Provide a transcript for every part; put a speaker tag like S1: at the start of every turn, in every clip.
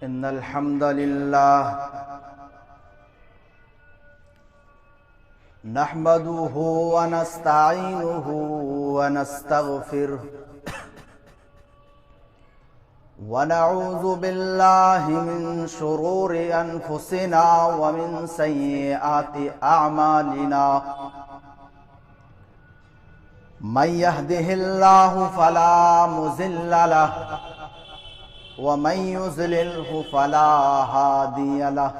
S1: إن الحمد لله نحمده ونستعينه ونستغفره ونعوذ بالله من شرور أنفسنا ومن سيئات أعمالنا من يهده الله فلا مضل له ومن يضلله فلا هادي له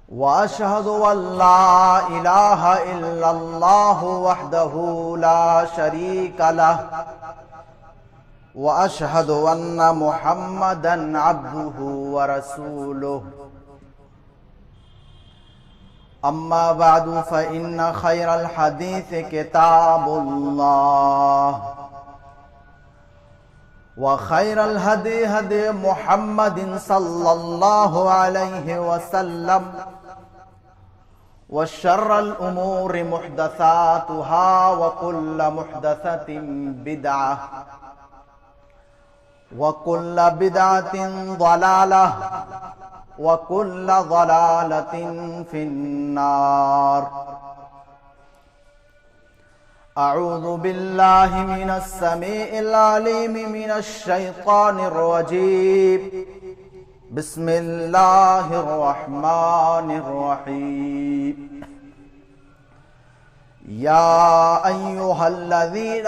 S1: وأشهد أن لا إله إلا الله وحده لا شريك له وأشهد أن محمدًا عبده ورسوله أما بعد فإن خير الحديث كتاب الله وخير الهدي هدي محمد صلى الله عليه وسلم وشر الأمور محدثاتها وكل محدثة بدعة وكل بدعة ضلالة وكل ضلالة في النار أعوذ بالله من السميع العليم من الشيطان الرجيم بسم الله الرحمن الرحيم يا أيها الذين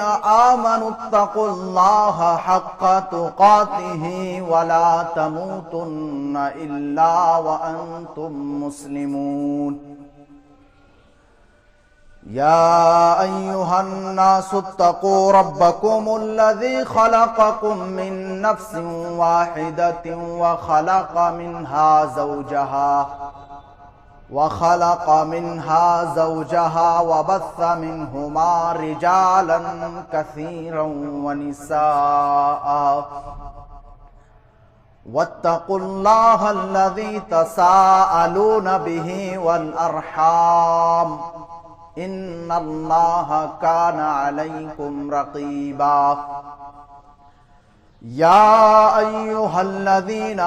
S1: آمنوا اتقوا الله حق تقاته ولا تموتن إلا وأنتم مسلمون يا أيها الناس اتقوا ربكم الذي خلقكم من نفس واحدة وخلق منها زوجها وبث منهما رجالا كثيرا ونساء واتقوا الله الذي تساءلون به والأرحام إن الله كان عليكم رقيبا يا أيها الذين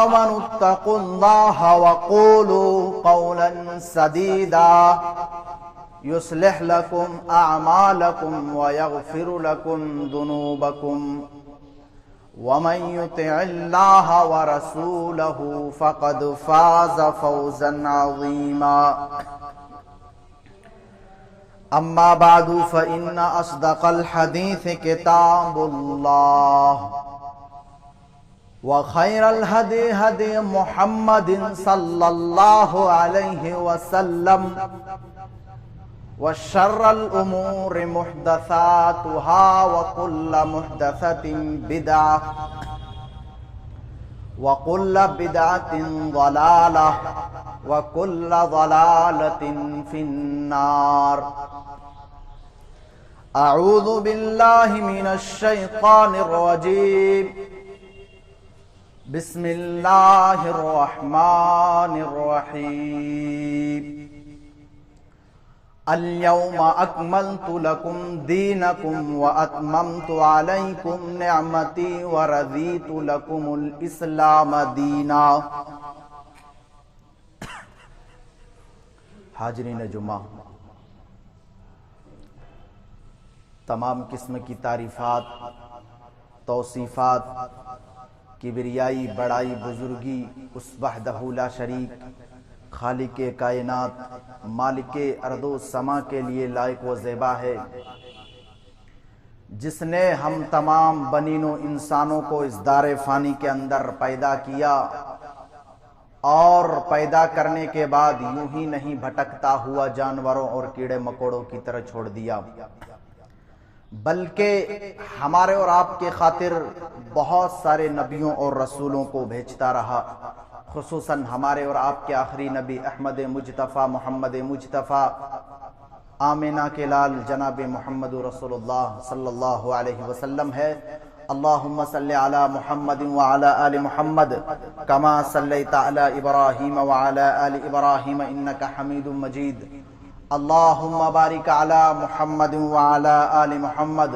S1: آمنوا اتقوا الله وقولوا قولا سديدا يصلح لكم أعمالكم ويغفر لكم ذنوبكم ومن يطع الله ورسوله فقد فاز فوزا عظيما أما بعد فإن أصدق الحديث كتاب الله وخير الهدي هدي محمد صلى الله عليه وسلم وشر الأمور محدثاتها وكل محدثة بدعة وكل بدعة ضلالة وكل ضلالة في النار أعوذ بالله من الشيطان الرجيم بسم الله الرحمن الرحيم اليوم أكملت لكم دينكم وأتممت عليكم نعمتي ورضيت لكم الإسلام دينا حاضرین جمعہ، تمام قسم کی تعریفات، توصیفات، کبریائی، بڑائی، بزرگی اس وحدہ لا شریک خالق کائنات مالک ارض و سما کے لیے لائق و زیبا ہے، جس نے ہم تمام بنین و انسانوں کو اس دار فانی کے اندر پیدا کیا اور پیدا کرنے کے بعد یوں ہی نہیں بھٹکتا ہوا جانوروں اور کیڑے مکوڑوں کی طرح چھوڑ دیا، بلکہ ہمارے اور آپ کے خاطر بہت سارے نبیوں اور رسولوں کو بھیجتا رہا، خصوصاً ہمارے اور آپ کے آخری نبی احمد مجتبیٰ محمد مجتبیٰ آمینہ کے لال جناب محمد رسول اللہ صلی اللہ علیہ وسلم ہے۔ اللہم صلی علی محمد وعلی آل محمد کما صلیت علی ابراہیم وعلی آل ابراہیم انکا حمید مجید۔ اللہم بارک علی محمد وعلی آل محمد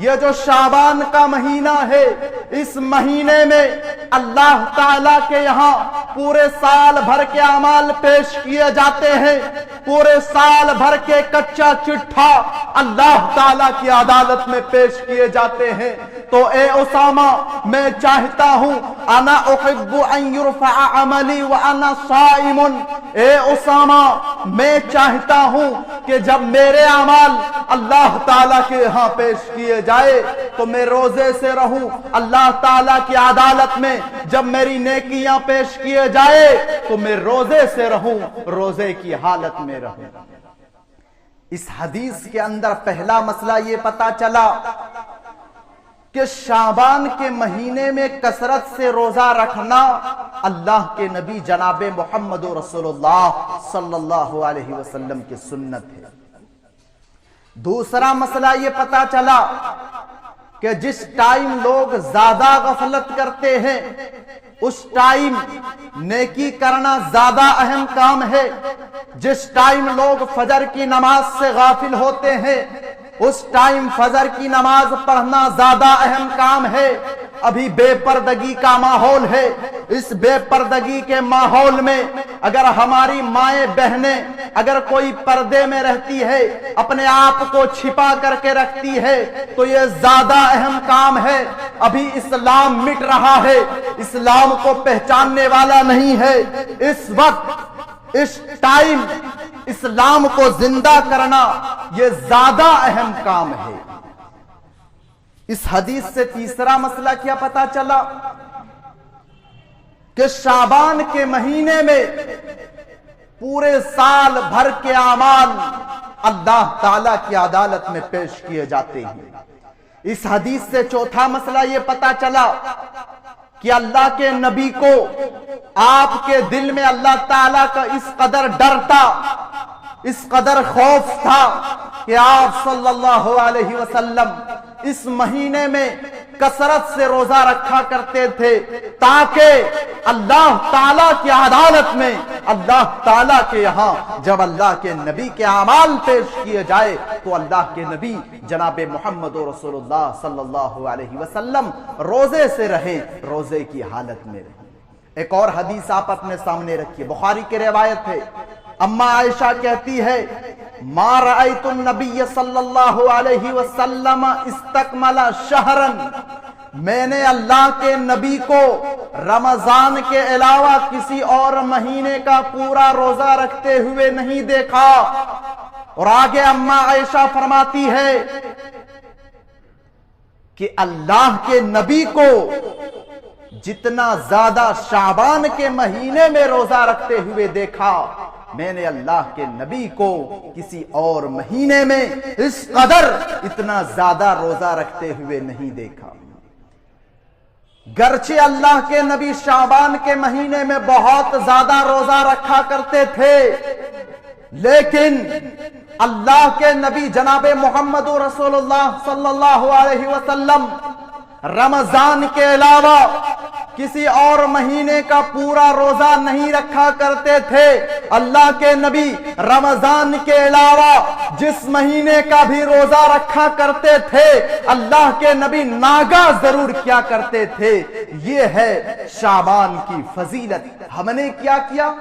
S1: یہ جو شعبان کا مہینہ ہے، اس مہینے میں اللہ تعالیٰ کے یہاں پورے سال بھر کے اعمال پیش کیے جاتے ہیں، پورے سال بھر کے کچا چٹھا اللہ تعالیٰ کی عدالت میں پیش کیے جاتے ہیں۔ تو اے اسامہ، میں چاہتا ہوں، انا احب ان یرفع عملی وانا صائم، اے اسامہ میں چاہتا ہوں کہ جب میرے اعمال اللہ تعالیٰ کے ہاں پیش کیے جائے تو میں روزے سے رہوں، اللہ تعالیٰ کی عدالت میں جب میری نیکیاں پیش کیے جائے تو میں روزے سے رہوں، روزے کی حالت میں رہوں۔ اس حدیث کے اندر پہلا مسئلہ یہ پتا چلا کہ شعبان کے مہینے میں کثرت سے روزہ رکھنا اللہ کے نبی جناب محمد رسول اللہ صلی اللہ علیہ وسلم کی سنت ہے۔ دوسرا مسئلہ یہ پتا چلا کہ جس ٹائم لوگ زیادہ غفلت کرتے ہیں اس ٹائم نیکی کرنا زیادہ اہم کام ہے، جس ٹائم لوگ فجر کی نماز سے غافل ہوتے ہیں اس ٹائم فجر کی نماز پڑھنا زیادہ اہم کام ہے۔ ابھی بے پردگی کا ماحول ہے، اس بے پردگی کے ماحول میں اگر ہماری مائیں بہنیں اگر کوئی پردے میں رہتی ہے، اپنے آپ کو چھپا کر کے رکھتی ہے تو یہ زیادہ اہم کام ہے۔ ابھی اسلام مٹ رہا ہے، اسلام کو پہچاننے والا نہیں ہے۔ اس وقت اس ٹائم اسلام کو زندہ کرنا یہ زیادہ اہم کام ہے۔ اس حدیث سے تیسرا مسئلہ کیا پتا چلا کہ شعبان کے مہینے میں پورے سال بھر کے اعمال اللہ تعالی کی عدالت میں پیش کیے جاتے ہیں۔ اس حدیث سے چوتھا مسئلہ یہ پتا چلا کہ اللہ کے نبی کو آپ کے دل میں اللہ تعالیٰ کا اس قدر ڈر تھا، اس قدر خوف تھا کہ آپ صلی اللہ علیہ وسلم اس مہینے میں کثرت سے روزہ رکھا کرتے تھے تاکہ اللہ تعالیٰ کی عدالت میں اللہ تعالیٰ کے یہاں جب اللہ کے نبی کے اعمال پیش کیے جائے تو اللہ کے نبی جناب محمد رسول اللہ صلی اللہ علیہ وسلم روزے سے رہیں، روزے کی حالت میں رہیں۔ ایک اور حدیث آپ اپنے سامنے رکھیے، بخاری کی روایت ہے، اما عائشہ کہتی ہے ما رأیت النبی صلی اللہ علیہ وسلم استکمل شہرا، میں نے اللہ کے نبی کو رمضان کے علاوہ کسی اور مہینے کا پورا روزہ رکھتے ہوئے نہیں دیکھا۔ اور آگے اما عائشہ فرماتی ہے کہ اللہ کے نبی کو جتنا زیادہ شعبان کے مہینے میں روزہ رکھتے ہوئے دیکھا، میں نے اللہ کے نبی کو کسی اور مہینے میں اس قدر اتنا زیادہ روزہ رکھتے ہوئے نہیں دیکھا۔ گرچہ اللہ کے نبی شعبان کے مہینے میں بہت زیادہ روزہ رکھا کرتے تھے، لیکن اللہ کے نبی جناب محمد رسول اللہ صلی اللہ علیہ وسلم رمضان کے علاوہ کسی اور مہینے کا پورا روزہ نہیں رکھا کرتے تھے۔ اللہ کے نبی رمضان کے علاوہ جس مہینے کا بھی روزہ رکھا کرتے تھے اللہ کے نبی ناگاہ ضرور کیا کرتے تھے۔ یہ ہے شعبان کی فضیلت۔ ہم نے کیا کیا؟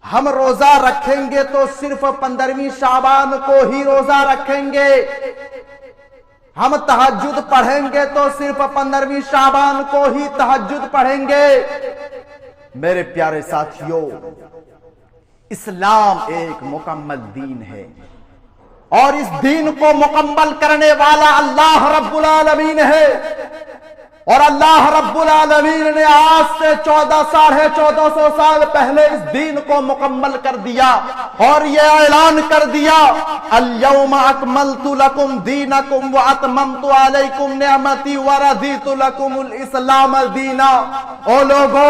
S1: ہم روزہ رکھیں گے تو صرف 15ویں شعبان کو ہی روزہ رکھیں گے، ہم تہجد پڑھیں گے تو صرف 15ویں شعبان کو ہی تہجد پڑھیں گے۔ میرے پیارے ساتھیوں، اسلام ایک مکمل دین ہے اور اس دین کو مکمل کرنے والا اللہ رب العالمین ہے، اور اللہ رب العالمین نے آج سے 1450 سال پہلے اس دین کو مکمل کر دیا اور یہ اعلان کر دیا اليوم اکملت لکم دینکم واتممت علیکم نعمتی ورضیت لکم الاسلام دینا۔ او لوگو،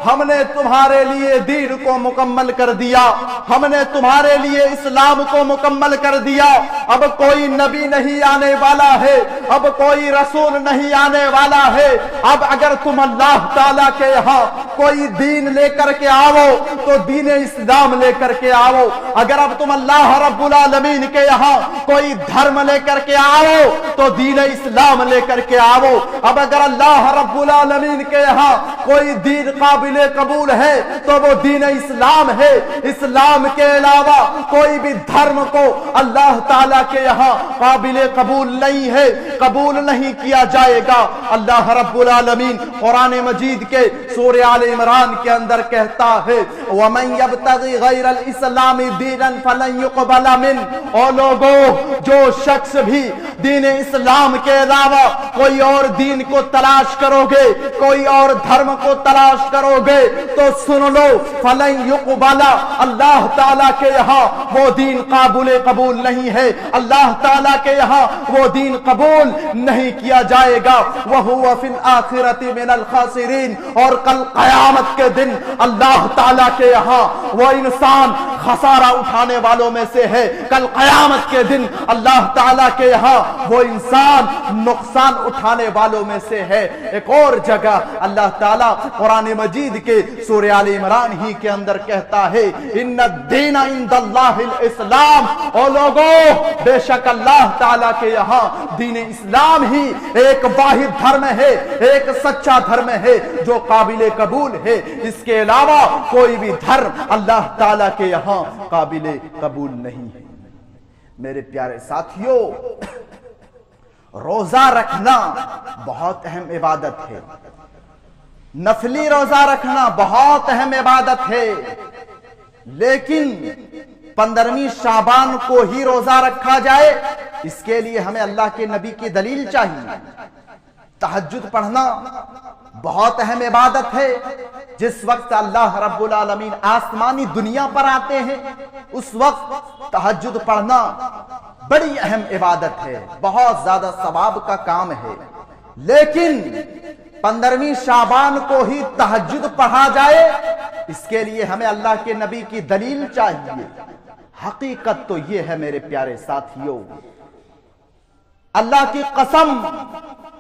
S1: ہم نے تمہارے لیے دین کو مکمل کر دیا، ہم نے تمہارے لیے اسلام کو مکمل کر دیا۔ اب کوئی نبی نہیں آنے والا ہے، اب کوئی رسول نہیں آنے والا ہے اب اگر تم اللہ تعالیٰ کے یہاں کوئی دین لے کر کے آؤ تو دین اسلام لے کر کے آؤ، اگر اب تم اللہ رب العالمین کے یہاں کوئی دھرم لے کر کے آؤ تو دین اسلام لے کر کے آؤ، اب اگر اللہ رب العالمین کے یہاں کوئی دین قابل قبول ہے تو وہ دین اسلام ہے۔ اسلام کے علاوہ کوئی بھی دھرم کو اللہ تعالیٰ کے یہاں قابل قبول نہیں ہے، قبول نہیں کیا جائے گا۔ اللہ رب العالمین قرآن مجید کے سورہ آل عمران کے اندر کہتا ہے وَمَن يَبْتَغِ غَيْرَ الْإِسْلَامِ دِينًا فَلَن يُقْبَلَ مِنْهُ، اور لوگوں جو شخص بھی دین اسلام کے علاوہ کوئی اور دین کو تلاش کرو گے، کوئی اور دھرم کو تلاش کرو گے تو سن لو فَلَن يُقْبَلَ، اللہ تعالیٰ کے یہاں وہ دین قابل قبول نہیں ہے، اللہ تعالیٰ کے یہاں وہ دین قبول نہیں کیا جائے گا۔ وَهُوَ فِي الْآخِرَةِ مِنَ الْخَاسِرِينَ، اور کل قیامت کے دن اللہ تعالیٰ کے یہاں وہ انسان خسارہ اٹھانے والوں میں سے ہے، کل قیامت کے دن اللہ تعالیٰ کے یہاں وہ انسان نقصان اٹھانے والوں میں سے ہے۔ ایک اور جگہ اللہ تعالیٰ قرآن مجید کے سورہ آل عمران ہی کے اندر کہتا ہے ان الدین عند اللہ الاسلام، اور لوگوں بے شک اللہ تعالیٰ کے یہاں دین اسلام ہی ایک واحد دھرم ہے، ایک سچا دھرم ہے جو قابل قبول ہے، اس کے علاوہ کوئی بھی دھرم اللہ تعالیٰ کے یہاں قابل قبول نہیں ہے۔ میرے پیارے ساتھیوں، روزہ رکھنا بہت اہم عبادت ہے، نفلی روزہ رکھنا بہت اہم عبادت ہے، لیکن 15ویں شعبان کو ہی روزہ رکھا جائے اس کے لیے ہمیں اللہ کے نبی کی دلیل چاہیے۔ تہجد پڑھنا بہت اہم عبادت ہے، جس وقت اللہ رب العالمین آسمانی دنیا پر آتے ہیں اس وقت تہجد پڑھنا بڑی اہم عبادت ہے، بہت زیادہ ثواب کا کام ہے، لیکن 15ویں شعبان کو ہی تہجد پڑھا جائے اس کے لیے ہمیں اللہ کے نبی کی دلیل چاہیے۔ حقیقت تو یہ ہے میرے پیارے ساتھیوں، اللہ کی قسم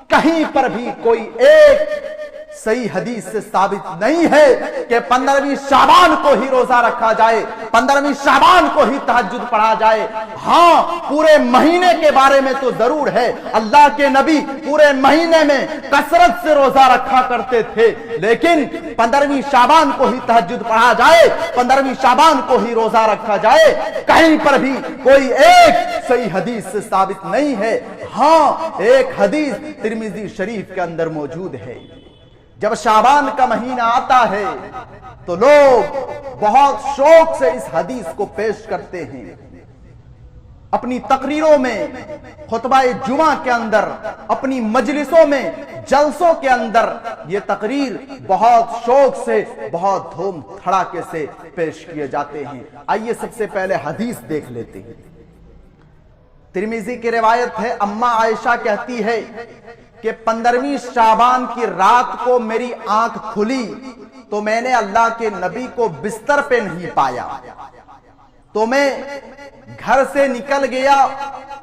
S1: کہیں پر بھی کوئی ایک صحیح حدیث سے ثابت نہیں ہے کہ 15ویں شعبان کو ہی روزہ رکھا جائے، 15ویں شعبان کو ہی تہجد پڑھا جائے۔ ہاں پورے مہینے کے بارے میں تو ضرور ہے، اللہ کے نبی پورے مہینے میں کثرت سے روزہ رکھا کرتے تھے، لیکن 15ویں شعبان کو ہی تہجد پڑھا جائے، 15ویں شعبان کو ہی روزہ رکھا جائے، کہیں پر بھی کوئی ایک صحیح حدیث سے ثابت نہیں ہے۔ ہاں ایک حدیث ترمذی شریف کے اندر موجود ہے، جب شعبان کا مہینہ آتا ہے تو لوگ بہت شوق سے اس حدیث کو پیش کرتے ہیں، اپنی تقریروں میں، خطبہ جمعہ کے اندر، اپنی مجلسوں میں، جلسوں کے اندر یہ تقریر بہت شوق سے، بہت دھوم دھڑاکے سے پیش کیے جاتے ہیں۔ آئیے سب سے پہلے حدیث دیکھ لیتے ہیں۔ ترمذی کی روایت ہے، اماں عائشہ کہتی ہے کہ 15ویں شعبان کی رات کو میری آنکھ کھلی تو میں نے اللہ کے نبی کو بستر پہ نہیں پایا، تو میں گھر سے نکل گیا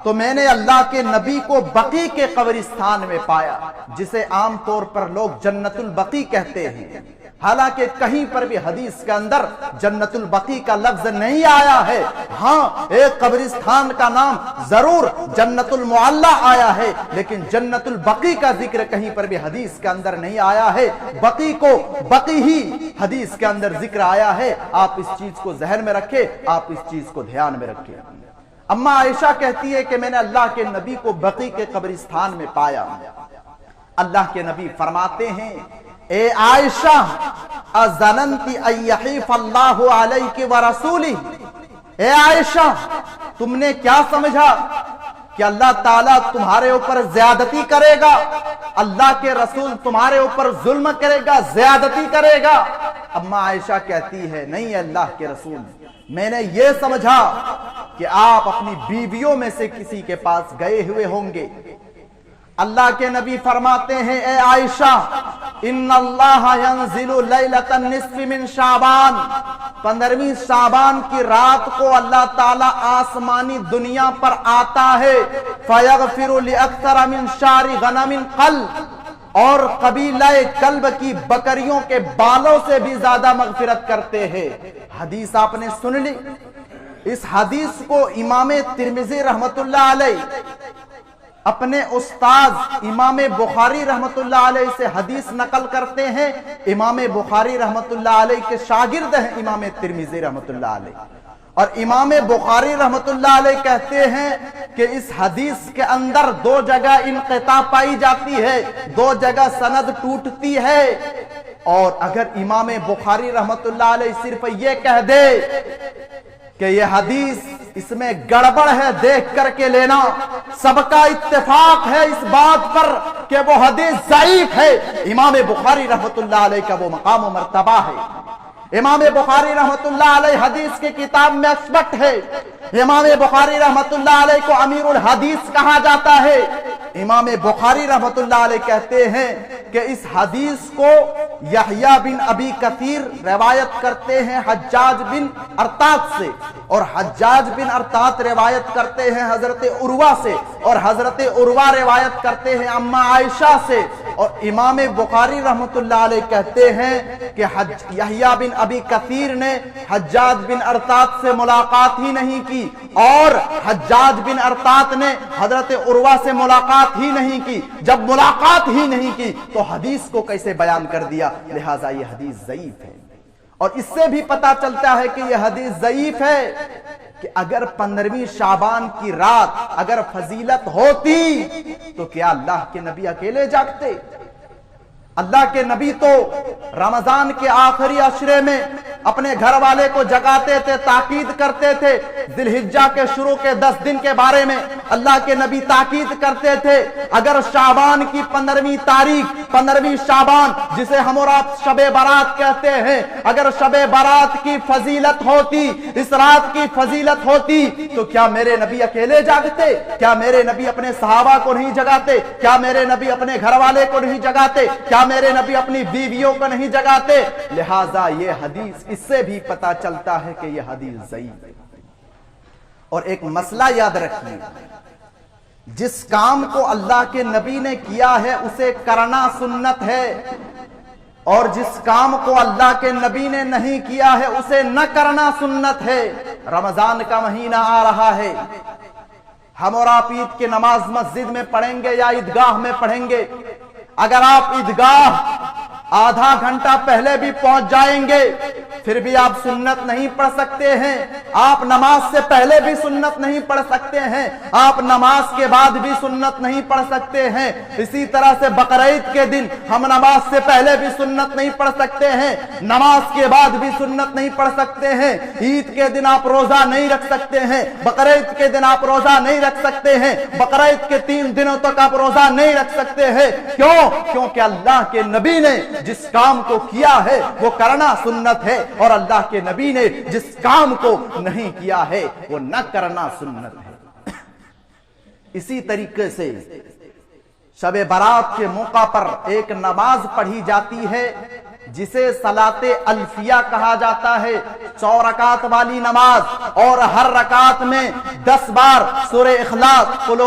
S1: تو میں نے اللہ کے نبی کو بقی کے قبرستان میں پایا، جسے عام طور پر لوگ جنت البقی کہتے ہیں، حالانکہ کہیں پر بھی حدیث کے اندر جنت البقی کا لفظ نہیں آیا ہے۔ ہاں ایک قبرستان کا نام ضرور جنت المعلا آیا ہے، لیکن جنت البقی کا ذکر کہیں پر بھی حدیث کے اندر نہیں آیا ہے، بقی کو بقی ہی حدیث کے اندر ذکر آیا ہے۔ آپ اس چیز کو ذہن میں رکھیں، آپ اس چیز کو دھیان میں رکھیں۔ اماں عائشہ کہتی ہے کہ میں نے اللہ کے نبی کو بقی کے قبرستان میں پایا۔ اللہ کے نبی فرماتے ہیں، اے عائشہ ازننتی ان یحیف اللہ علیک ورسولہ، اے عائشہ تم نے کیا سمجھا کہ اللہ تعالیٰ تمہارے اوپر زیادتی کرے گا، اللہ کے رسول تمہارے اوپر ظلم کرے گا، زیادتی کرے گا؟ اماں عائشہ کہتی ہے نہیں اللہ کے رسول، میں نے یہ سمجھا کہ آپ اپنی بیویوں میں سے کسی کے پاس گئے ہوئے ہوں گے۔ اللہ کے نبی فرماتے ہیں، اے عائشہ ان اللہ ینزل لیلۃ النصف من شعبان، 15ویں شعبان کی رات کو اللہ تعالیٰ آسمانی دنیا پر آتا ہے، فیغفر لاکثر من شعر غنم قل، اور قبیلہ کلب کی بکریوں کے بالوں سے بھی زیادہ مغفرت کرتے ہیں۔ حدیث آپ نے سن لی۔ اس حدیث کو امام ترمذی رحمت اللہ علیہ اپنے استاد امام بخاری رحمت اللہ علیہ سے حدیث نقل کرتے ہیں۔ امام بخاری رحمت اللہ علیہ کے شاگرد ہیں امام ترمذی رحمت اللہ علیہ، اور امام بخاری رحمت اللہ علیہ کہتے ہیں کہ اس حدیث کے اندر دو جگہ انقطاع پائی جاتی ہے، دو جگہ سند ٹوٹتی ہے۔ اور اگر امام بخاری رحمت اللہ علیہ صرف یہ کہہ دے کہ یہ حدیث اس میں گڑبڑ ہے، دیکھ کر کے لینا، سب کا اتفاق ہے اس بات پر کہ وہ حدیث ضعیف ہے، امام بخاری رحمت اللہ علیہ کا وہ مقام و مرتبہ ہے۔ امام بخاری رحمت اللہ علیہ حدیث کی کتاب میں ایکسپرٹ ہے۔ امام بخاری رحمت اللہ علیہ کو امیر الحدیث کہا جاتا ہے۔ امام بخاری رحمت اللہ علیہ کہتے ہیں کہ اس حدیث کو یحییٰ بن ابی کثیر روایت کرتے ہیں حجاج بن ارطاط سے، اور حجاج بن ارطاط روایت کرتے ہیں حضرت عروہ سے، اور حضرت عروہ روایت کرتے ہیں اما عائشہ سے، اور امام بخاری رحمت اللہ علیہ کہتے ہیں کہ یحییٰ بن ابی کثیر نے حجاج بن ارطاط سے ملاقات ہی نہیں کی، اور حجاج بن ارطاط نے حضرت عروہ سے ملاقات ہی نہیں کی۔ جب ملاقات ہی نہیں کی تو حدیث کو کیسے بیان کر دیا؟ لہٰذا یہ حدیث ضعیف ہے۔ اور اس سے بھی پتا چلتا ہے کہ یہ حدیث ضعیف ہے کہ اگر 15ویں شعبان کی رات اگر فضیلت ہوتی تو کیا اللہ کے نبی اکیلے جاگتے؟ اللہ کے نبی تو رمضان کے آخری عشرے میں اپنے گھر والے کو جگاتے تھے، تاکید کرتے تھے۔ ذی الحجہ کے شروع کے 10 دن کے بارے میں اللہ کے نبی تاکید کرتے تھے۔ اگر شعبان کی 15ویں تاریخ، 15ویں شعبان جسے ہم اور آپ شب برات کہتے ہیں، اگر شب برات کی فضیلت ہوتی، اس رات کی فضیلت ہوتی تو کیا میرے نبی اکیلے جاگتے؟ کیا میرے نبی اپنے صحابہ کو نہیں جگاتے؟ کیا میرے نبی اپنے گھر والے کو نہیں جگاتے؟ کیا میرے نبی اپنی بیویوں کو نہیں جگاتے؟ لہٰذا یہ حدیث اس سے بھی پتا چلتا ہے کہ یہ حدیث ضعیف ہے۔ اور ایک مسئلہ یاد رکھیے، جس کام کو اللہ کے نبی نے کیا ہے اسے کرنا سنت ہے، اور جس کام کو اللہ کے نبی نے نہیں کیا ہے اسے نہ کرنا سنت ہے۔ رمضان کا مہینہ آ رہا ہے، ہم اور آپ عید کی نماز مسجد میں پڑھیں گے یا عیدگاہ میں پڑھیں گے۔ اگر آپ عیدگاہ آدھا گھنٹہ پہلے بھی پہنچ جائیں گے پھر بھی آپ سنت نہیں پڑھ سکتے ہیں، آپ نماز سے پہلے بھی سنت نہیں پڑھ سکتے ہیں، آپ نماز کے بعد بھی سنت نہیں پڑھ سکتے ہیں۔ اسی طرح سے بقرعید کے دن ہم نماز سے پہلے بھی سنت نہیں پڑھ سکتے ہیں، نماز کے بعد بھی سنت نہیں پڑھ سکتے ہیں۔ عید کے دن آپ روزہ نہیں رکھ سکتے ہیں، بقرعید کے دن آپ روزہ نہیں رکھ سکتے ہیں، بقرعید کے 3 دنوں تک آپ روزہ نہیں رکھ سکتے ہیں۔ کیوں؟ کیونکہ اللہ کے نبی نے جس کام کو کیا ہے وہ کرنا سنت ہے، اور اللہ کے نبی نے جس کام کو نہیں کیا ہے وہ نہ کرنا سنت ہے۔ اسی طریقے سے شب برات کے موقع پر ایک نماز پڑھی جاتی ہے جسے صلاۃ الفیہ کہا جاتا ہے، 100 رکعت والی نماز، اور ہر رکعت میں 10 بار سورہ اخلاص، قل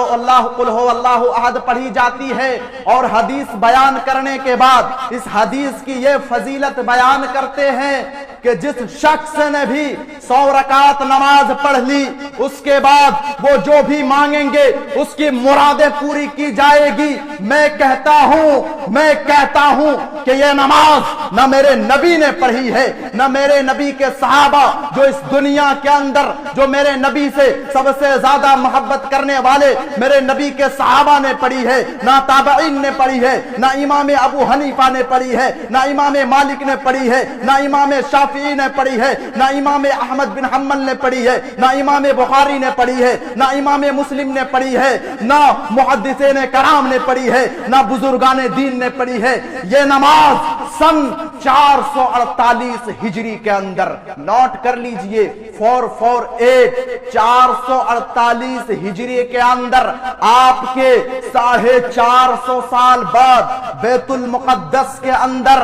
S1: هو اللہ احد پڑھی جاتی ہے۔ اور حدیث بیان کرنے کے بعد اس حدیث کی یہ فضیلت بیان کرتے ہیں کہ جس شخص نے بھی 100 رکعت نماز پڑھ لی اس کے بعد وہ جو بھی مانگیں گے اس کی مرادیں پوری کی جائے گی۔ میں کہتا ہوں کہ یہ نماز نہ میرے نبی نے پڑھی ہے، نہ میرے نبی کے صحابہ جو اس دنیا کے اندر جو میرے نبی سے سب سے زیادہ محبت کرنے والے میرے نبی کے صحابہ نے پڑھی ہے، نہ تابعین نے پڑھی ہے، نہ امام ابو حنیفہ نے پڑھی ہے، نہ امام مالک نے پڑھی ہے، نہ امام شافعی نے پڑھی ہے، نہ امام احمد بن حنبل نے پڑھی ہے، نہ امام بخاری نے پڑھی ہے، نہ امام مسلم نے پڑھی ہے، نہ محدثین کرام نے پڑھی ہے، نہ بزرگان دین نے پڑھی ہے۔ یہ نماز سن 448 ہجری کے اندر، نوٹ کر لیجئے 448 448 ہجری کے اندر آپ کے 450 سال بعد بیت المقدس کے اندر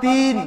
S1: 3,